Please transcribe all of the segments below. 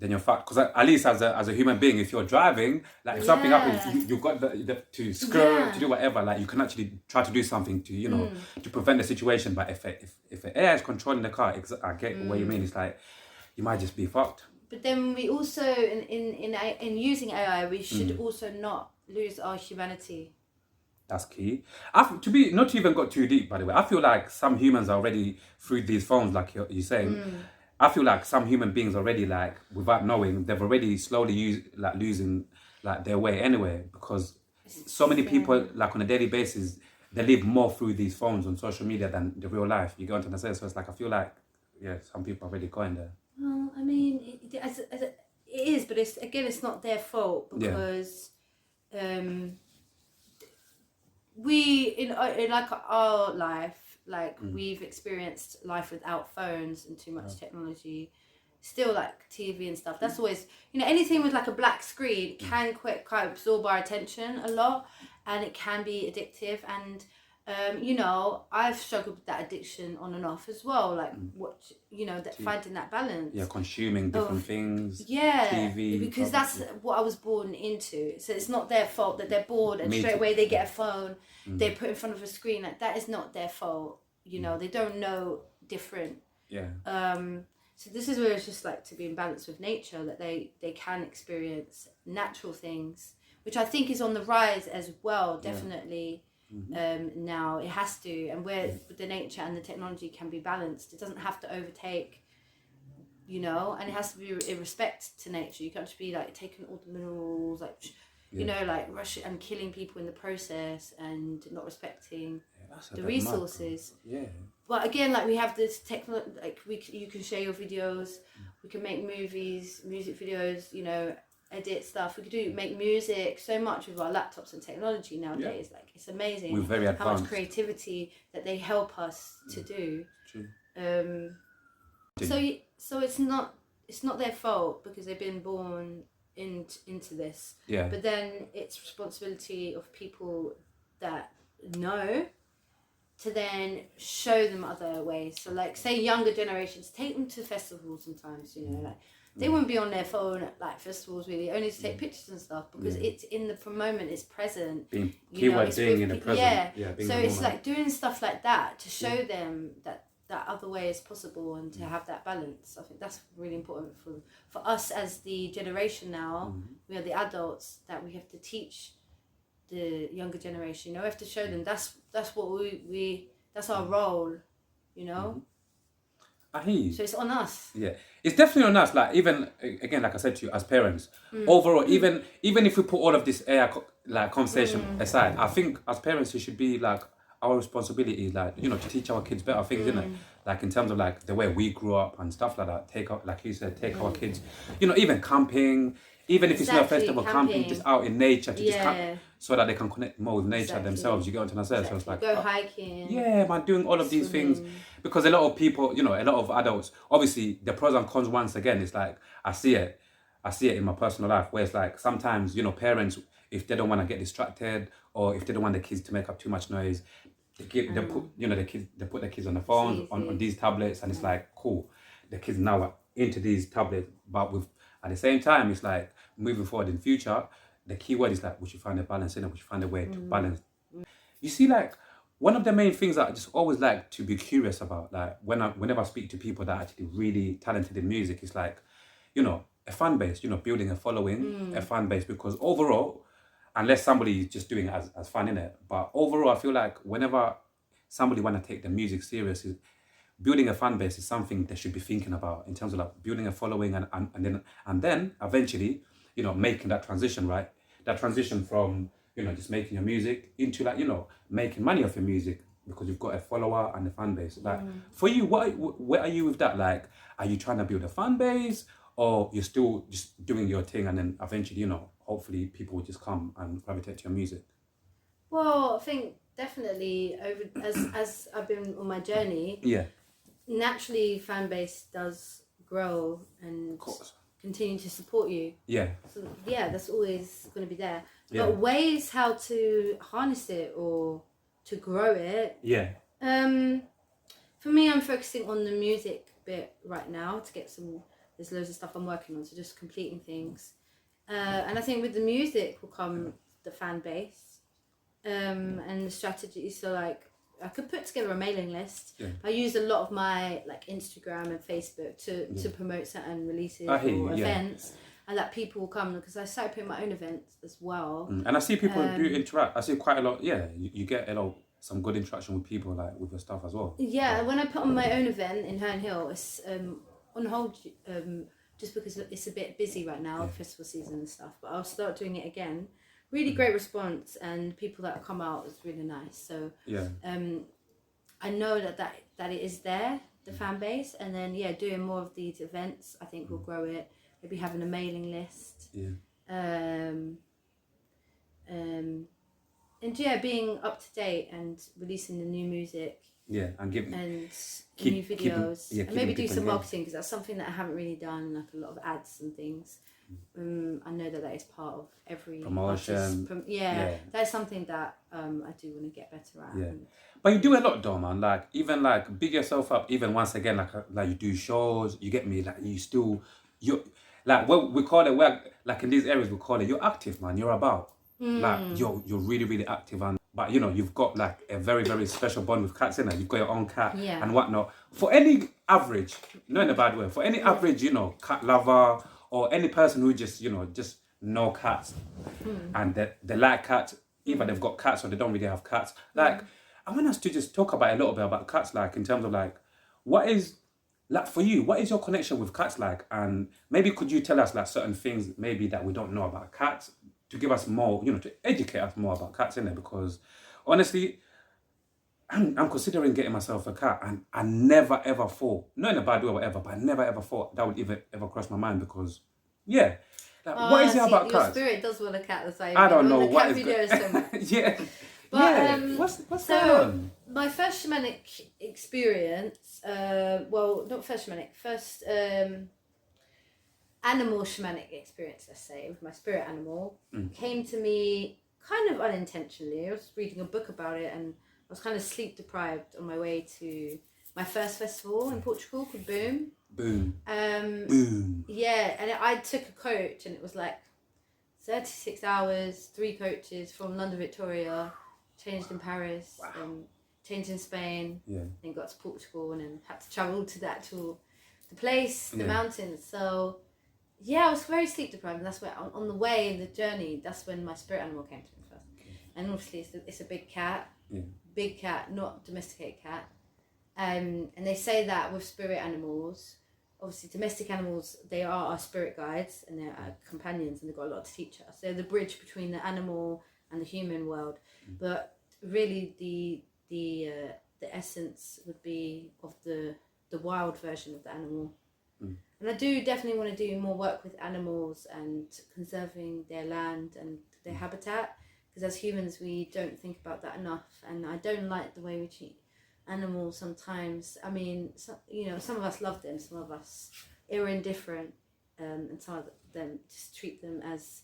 then you're fucked. Because at least as a human being, if you're driving, like if something happens, you've got to skirt, to do whatever. Like you can actually try to do something to, you know, to prevent the situation. But if an AI is controlling the car, I get what you mean. It's like you might just be fucked. But then we also, in using AI, we should also not lose our humanity. That's key. Not to even got too deep, by the way. I feel like some humans are already through these phones, like you're saying. I feel like some human beings already, like without knowing, they've already slowly losing like their way anyway, because so many people, like on a daily basis, they live more through these phones on social media than the real life. You go into the sense, so it's like I feel like some people are already going there. Well, I mean, it is, but it's not their fault because we in like our life, like we've experienced life without phones and too much technology. Still, like TV and stuff, that's always, you know, anything with like a black screen can quite absorb our attention a lot, and it can be addictive. And you know, I've struggled with that addiction on and off as well, like finding that balance, consuming different things, TV, because that's what I was born into. So it's not their fault that they're bored and straight away they get a phone, they put in front of a screen. Like that is not their fault, you know. They don't know different. So this is where it's just like to be in balance with nature, that they can experience natural things, which I think is on the rise as well, definitely. Now it has to, and where the nature and the technology can be balanced, it doesn't have to overtake, you know, and it has to be in respect to nature. You can't just be like taking all the minerals, like you know, like rushing and killing people in the process and not respecting the resources. But again, like we have this technology, like you can share your videos, we can make movies, music videos, you know, edit stuff. We could make music so much with our laptops and technology nowadays. Like it's amazing. We're very advanced. How much creativity that they help us to do. True. So it's not their fault because they've been born into this. But then it's responsibility of people that know to then show them other ways. So like say younger generations, take them to festivals sometimes, you know, like they wouldn't be on their phone at like festivals really, only to take pictures and stuff, because it's in the moment, it's present. Being in the present. So it's like doing stuff like that to show them that other way is possible and to have that balance. I think that's really important for us as the generation now. We are the adults that we have to teach the younger generation. You know, we have to show them that's what we that's our role, you know. I hear you. So it's on us. Yeah, it's definitely on us. Like even again, like I said to you, as parents, overall, even if we put all of this AI conversation aside, I think as parents, it should be like our responsibility, like, you know, to teach our kids better things, you know, like in terms of like the way we grew up and stuff like that. Like you said, take our kids, you know, even camping. Even if it's not a festival, camping, just out in nature to just camp, so that they can connect more with nature themselves. You get onto themselves, so it's like go hiking. Yeah, man, doing all of these things, because a lot of people, you know, a lot of adults, obviously the pros and cons. Once again, it's like I see it in my personal life, where it's like sometimes, you know, parents, if they don't want to get distracted or if they don't want the kids to make up too much noise, they put the kids on the phone on these tablets, and it's like cool, the kids now are into these tablets, but at the same time, it's like moving forward in future, the key word is like we should find a balance in it. We should find a way to balance. You see, like one of the main things that I just always like to be curious about, like whenever I speak to people that are actually really talented in music, is like, you know, a fan base, you know, building a following, a fan base, because overall, unless somebody is just doing it as fun, innit? But overall, I feel like whenever somebody want to take the music serious, building a fan base is something they should be thinking about in terms of like building a following and then eventually, you know, making that transition, right? That transition from, you know, just making your music into like, you know, making money off your music because you've got a follower and a fan base. Like for you, where are you with that? Like, are you trying to build a fan base, or you're still just doing your thing and then eventually, you know, hopefully people will just come and gravitate to your music? Well, I think definitely as I've been on my journey, naturally fan base does grow and continue to support you. So that's always going to be there. But ways how to harness it or to grow it. For me, I'm focusing on the music bit right now to get the there's loads of stuff I'm working on, so just completing things. And I think with the music will come the fan base, and the strategy. So like I could put together a mailing list. Yeah. I use a lot of my like Instagram and Facebook to promote certain releases or events, and that people will come, because I started putting my own events as well. And I see people do interact. I see quite a lot. Yeah, you get some good interaction with people, like with your stuff as well. Yeah, when I put on my own event in Herne Hill, it's on hold just because it's a bit busy right now, festival season and stuff. But I'll start doing it again. Really great response, and people that come out is really nice. So I know that it is there, the fan base, and then doing more of these events, I think will grow it. Maybe having a mailing list. And being up to date and releasing the new music. And giving new videos, and maybe do some marketing, because that's something that I haven't really done, like a lot of ads and things. I know that is part of every promotion. That's something that I do want to get better at. But you do a lot though, man. Like even like big yourself up. Even once again, like you do shows. You get me. Like you like what we call it. Like in these areas we call it. You're active, man. You're about. Like you're really really active, and but you've got like a very very special bond with cats, innit? You've got your own cat and whatnot. For any average, not in a bad way, for any average cat lover or any person who just know cats and they like cats, either they've got cats or they don't really have cats. Like I want us to just talk about a little bit about cats, like in terms of like what is like for you, what is your connection with cats like, and maybe could you tell us like certain things maybe that we don't know about cats, to give us more, to educate us more about cats, innit? Because honestly, I'm considering getting myself a cat, and I never ever thought, not in a bad way or whatever, but I never ever thought that would even ever cross my mind, because what is it about cats? Your spirit does want a cat, that's why I don't know what is videos so much. What's going on? My first shamanic experience, not first shamanic, first animal shamanic experience, let's say, with my spirit animal, came to me kind of unintentionally. I was reading a book about it, and I was kind of sleep deprived on my way to my first festival in Portugal called Boom. Boom. Yeah, and I took a coach, and it was like 36 hours, 3 coaches from London, Victoria, changed in Paris, changed in Spain, then got to Portugal, and then had to travel to the place, the mountains. So I was very sleep deprived, and that's where on the way in the journey, that's when my spirit animal came to me first. And obviously it's a big cat, not domesticated cat. And they say that with spirit animals, obviously domestic animals, they are our spirit guides and they're our companions, and they've got a lot to teach us. They're the bridge between the animal and the human world. But really the essence would be of the wild version of the animal. And I do definitely want to do more work with animals and conserving their land and their habitat, because as humans we don't think about that enough, and I don't like the way we treat animals sometimes. I mean, some of us love them, some of us are indifferent, and some of them just treat them as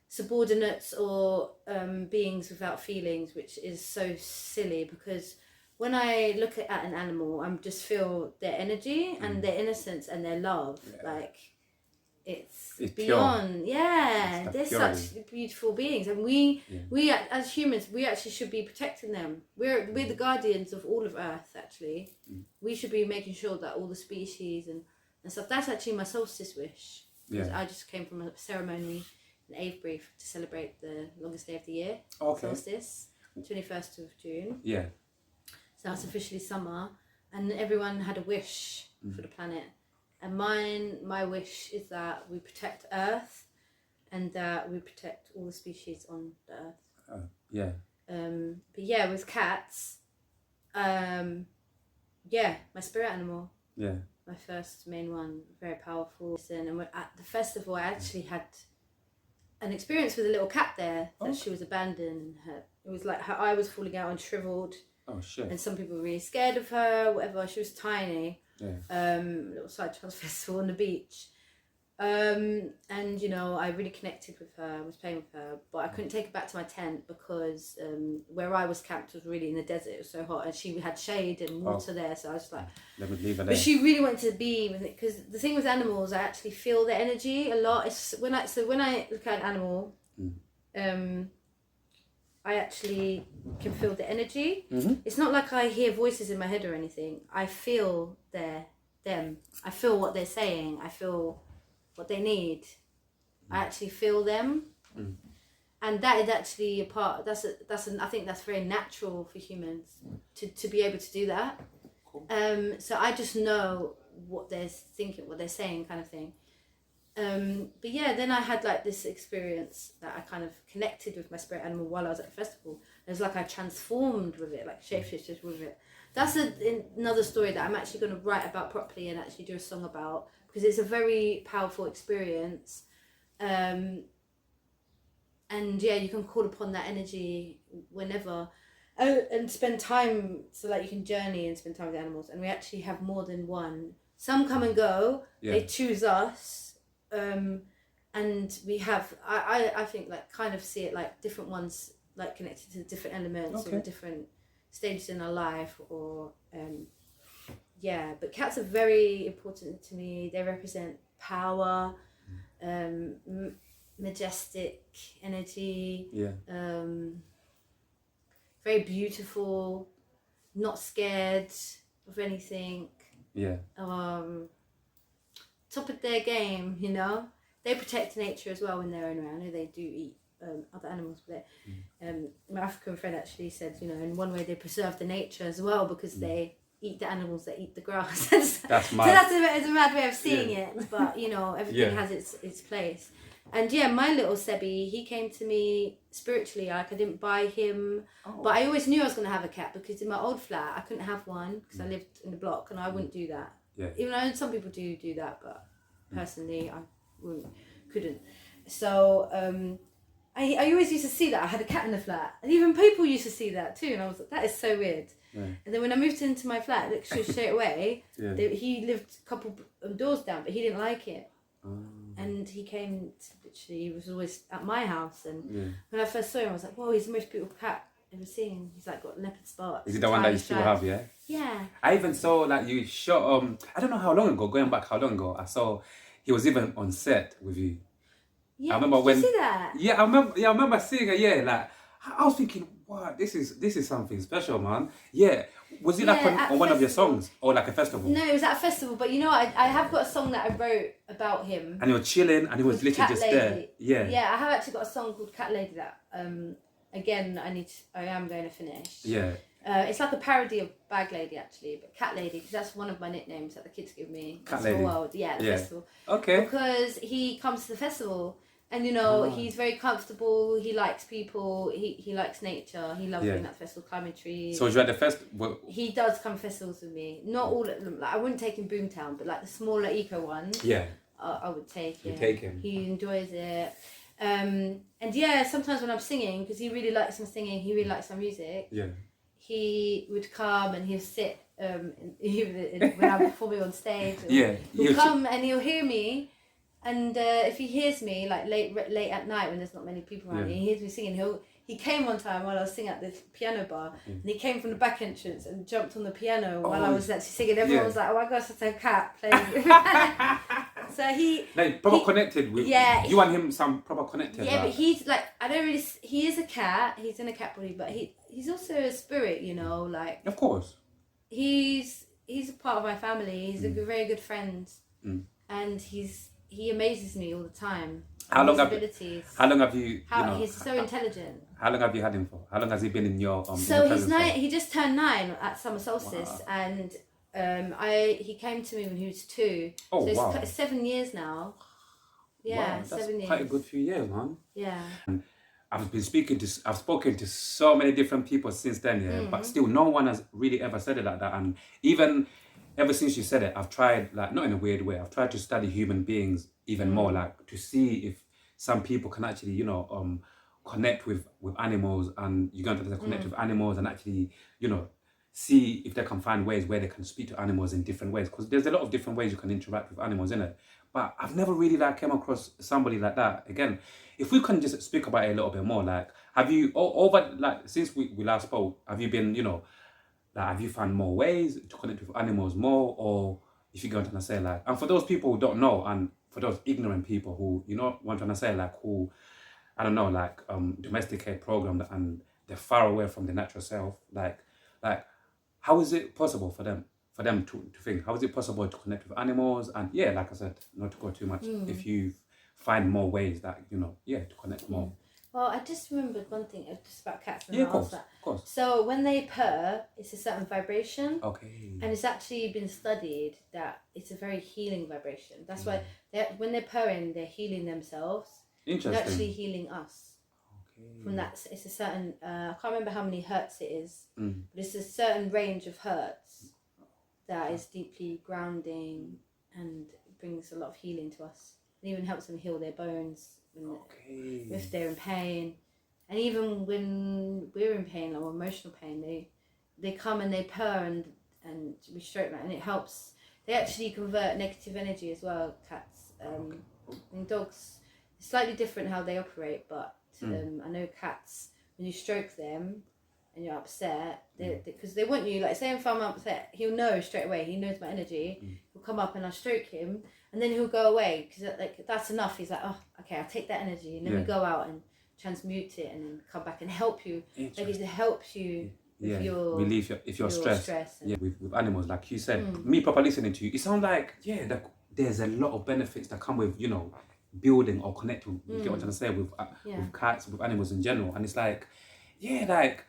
subordinates or beings without feelings, which is so silly, because when I look at an animal, I just feel their energy and their innocence and their love. Like it's beyond. Pure. Yeah, they're such beautiful beings, and we as humans, we actually should be protecting them. We're the guardians of all of Earth. Actually, we should be making sure that all the species and stuff. That's actually my solstice wish. I just came from a ceremony in Avebury to celebrate the longest day of the year. Solstice, 21st of June. Yeah. So that's officially summer, and everyone had a wish for the planet. And my wish is that we protect Earth, and that we protect all the species on the Earth. But with cats, my spirit animal. Yeah. My first main one, very powerful. And at the festival, I actually had an experience with a little cat there that she was abandoned. It was like her eye was falling out and shriveled. Oh shit! And some people were really scared of her, whatever. She was tiny. Little psytrance festival on the beach, And you know, I really connected with her. I was playing with her, but I couldn't take her back to my tent because where I was camped was really in the desert. It was so hot, and she had shade and water there. So I was like, let me leave her but there. she really wanted to be with it, because the thing with animals, I actually feel the energy a lot. It's when I look at an animal, I actually can feel the energy. It's not like I hear voices in my head or anything. I feel them. I feel what they're saying. I feel what they need. I actually feel them, and that is actually a part. I think that's very natural for humans to be able to do that. Cool. So I just know what they're thinking, what they're saying, kind of thing. But yeah, then I had like this experience that I kind of connected with my spirit animal while I was at the festival. It was like I transformed with it, like shapeshifted with it. That's another story that I'm actually going to write about properly and actually do a song about, because it's a very powerful experience. And yeah, you can call upon that energy whenever. Oh, and spend time, so like you can journey and spend time with the animals. And we actually have more than one. Some come and go. Yeah. They choose us. And we have, I think, like, kind of see it like different ones, like connected to different elements or different stages in our life, or yeah. But cats are very important to me. They represent power, majestic energy. Yeah. Very beautiful, not scared of anything. Yeah. Top of their game, you know. They protect nature as well when they're around. I know they do eat other animals, but my African friend actually said, you know, in one way they preserve the nature as well, because they eat the animals that eat the grass. That's mad. So that's a mad way of seeing it, but you know, everything has its place. And yeah, my little Sebi, he came to me spiritually. Like, I didn't buy him, but I always knew I was going to have a cat, because in my old flat I couldn't have one because I lived in the block, and I wouldn't do that. Yeah. Even though some people do that, but personally I couldn't. So I always used to see that I had a cat in the flat, and even people used to see that too, and I was like, that is so weird. Yeah. And then when I moved into my flat, literally straight away, he lived a couple doors down, but he didn't like it. And he came he was always at my house, and when I first saw him I was like, whoa, he's the most beautiful cat I've ever seen. He's like got leopard spots. Is it the one that you still have? Yeah. I even saw like you shot I don't know how long ago, I saw he was even on set with you. Yeah, I remember did you see that? Yeah, I remember seeing it. Yeah, like I was thinking, wow, this is something special, man. Yeah, was it like on one of your songs or like a festival? No, it was at a festival. But you know what? I have got a song that I wrote about him. And he was chilling, and he was literally just there. Yeah. Yeah, I have actually got a song called Cat Lady that again I am going to finish. Yeah. It's like a parody of Bag Lady, actually, but Cat Lady, because that's one of my nicknames that the kids give me. Cat Lady. World. Yeah, the festival. Okay. Because he comes to the festival, and you know, he's very comfortable. He likes people. He likes nature. He loves being at the festival, climbing trees. So was you at the festival? He does come to festivals with me. Not all of them. Like, I wouldn't take him Boomtown, but like the smaller eco ones. Yeah. I would take him. You take him. He enjoys it. And yeah, sometimes when I'm singing, because he really likes my singing, he really likes my music. Yeah. He would come and he'll sit when I'm performing on stage. He'll come and he'll hear me, and if he hears me like late at night when there's not many people around, he hears me singing. He came one time while I was singing at this piano bar, and he came from the back entrance and jumped on the piano while I was actually singing. Everyone was like, "Oh my gosh, that's a cat playing." So he connected with you and him. Some proper connected. Yeah, but he's like, I don't really. He is a cat. He's in a cat body, but he's also a spirit. You know, like. Of course. He's a part of my family. He's a very good friend, and he amazes me all the time. How long have you? He's so intelligent. How long have you had him for? How long has he been in your? So he's 9. He just turned 9 at summer solstice, and he came to me when he was 2. Oh, so it's 7 years now. Yeah, wow, 7 years. Quite a good few years, man. Yeah. And I've spoken to so many different people since then, but still no one has really ever said it like that. And even ever since you said it, I've tried, like, not in a weird way, I've tried to study human beings even more, like to see if some people can actually, connect with animals, and you're going to connect with animals and actually, see if they can find ways where they can speak to animals in different ways, because there's a lot of different ways you can interact with animals, isn't it? but I've never really like came across somebody like that. Again, if we can just speak about it a little bit more, like, have you over like since we last spoke, have you been, like, have you found more ways to connect with animals more, or if you go on trying to say like, and for those people who don't know, and for those ignorant people who, what I'm trying to say, like, who, I don't know, like, domesticate program and they're far away from the natural self, like, how is it possible for them to think, how is it possible to connect with animals? And yeah, like I said, not to go too much, if you find more ways that, to connect more. Well, I just remembered one thing just about cats. And Yeah, of course. So when they purr, it's a certain vibration. Okay. And it's actually been studied that it's a very healing vibration. That's why when they're purring, they're healing themselves. Interesting. They're actually healing us. Okay. From that, it's a certain, I can't remember how many hertz it is, but it's a certain range of hertz that is deeply grounding and brings a lot of healing to us. It even helps them heal their bones if they're in pain. And even when we're in pain or emotional pain, they come and they purr and we stroke that, and it helps. They actually convert negative energy as well, cats. And dogs, it's slightly different how they operate, but I know cats, when you stroke them and you're upset, because they want you, like, say if I'm upset, he'll know straight away, he knows my energy, he'll come up and I'll stroke him, and then he'll go away, because like, that's enough. He's like, oh, okay, I'll take that energy, and then we go out and transmute it and then come back and help you. Like, it helps you with your relief if you're stressed. And with animals, like you said, me proper listening to you, it sounds like there's a lot of benefits that come with building or connecting. You get what I'm trying to say, with cats, with animals in general. And it's like, like,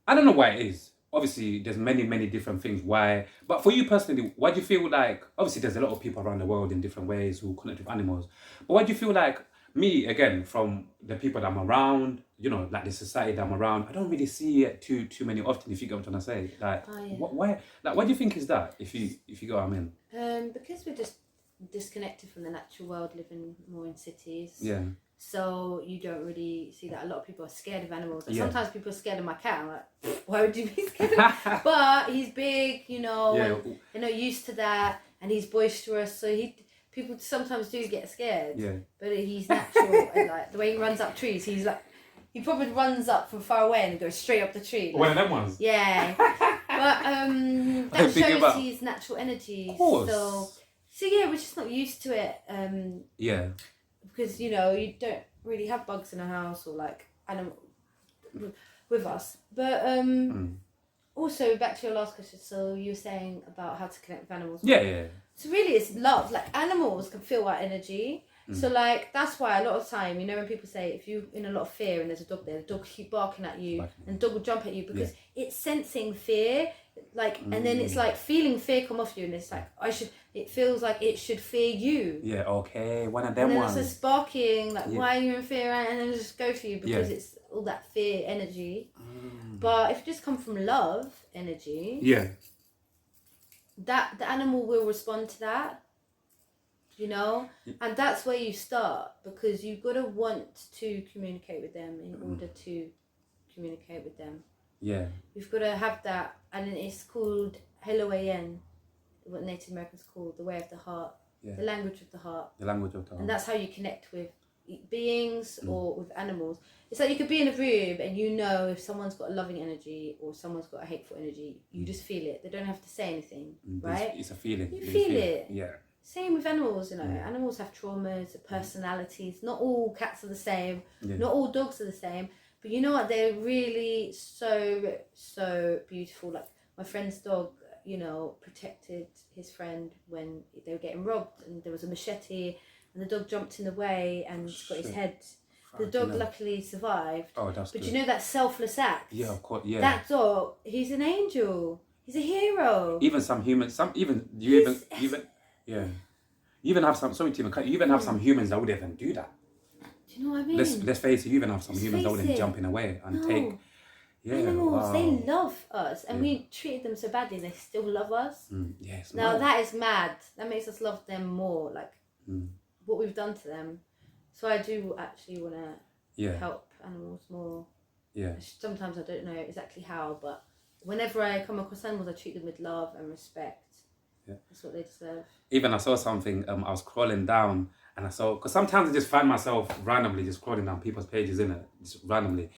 I don't know why it is. Obviously, there's many different things why. But for you personally, why do you feel like, obviously there's a lot of people around the world in different ways who connect with animals, but why do you feel like, me, again, from the people that I'm around, like the society that I'm around, I don't really see it too many often, if you get what I'm trying to say. Like, why do you think is that, if you get what I mean? Because we're just disconnected from the natural world, living more in cities. Yeah. So you don't really see that. A lot of people are scared of animals. Like, sometimes people are scared of my cat. I'm like, why would you be scared of him? But he's big, and they're not used to that, and he's boisterous, so people sometimes do get scared. Yeah. But he's natural, and like the way he runs up trees, he probably runs up from far away and goes straight up the tree. One of them ones. Yeah. But that shows his natural energy. Of course. So yeah, we're just not used to it. Because you don't really have bugs in a house or like animal with us. But also back to your last question. So you were saying about how to connect with animals. Yeah. So really, it's love. Like, animals can feel our energy. So like, that's why a lot of time, when people say, if you're in a lot of fear and there's a dog there, the dog will keep barking at you, and the dog will jump at you because it's sensing fear. Like, and then it's like feeling fear come off you, and it's like, it feels like it should fear you. Yeah, okay, one of them ones. And then it's barking, like, why are you in fear? And then just go for you because it's all that fear energy. But if you just come from love energy, that the animal will respond to that, and that's where you start, because you've got to want to communicate with them in order to communicate with them. Yeah. You've got to have that, and it's called Heloan, what Native Americans call the way of the heart, the language of the heart. The language of the heart. And that's how you connect with beings or with animals. It's like you could be in a room and if someone's got a loving energy or someone's got a hateful energy, you just feel it. They don't have to say anything, right? It's a feeling. You feel it. Yeah. Same with animals, Animals have traumas, personalities. Not all cats are the same. Yeah. Not all dogs are the same. But you know what? They're really so beautiful. Like, my friend's dog, protected his friend when they were getting robbed, and there was a machete, and the dog jumped in the way and got his head. The dog luckily survived. Oh, that's good. But that selfless act. Yeah, of course. Yeah. That dog, he's an angel. He's a hero. Even some humans, yeah. You even have some. Sorry, Tim. You even have some humans that would even do that. Do you know what I mean? Let's face it. You even have some humans that wouldn't jump in a way and take. Yeah, animals, they love us, and we treated them so badly. They still love us. Yes. Now that is mad. That makes us love them more. Like what we've done to them. So I do actually want to help animals more. Yeah. Sometimes I don't know exactly how, but whenever I come across animals, I treat them with love and respect. That's what they deserve. Even I saw something, I was scrolling down and I saw, because sometimes I just find myself randomly just scrolling down people's pages, innit? Just randomly.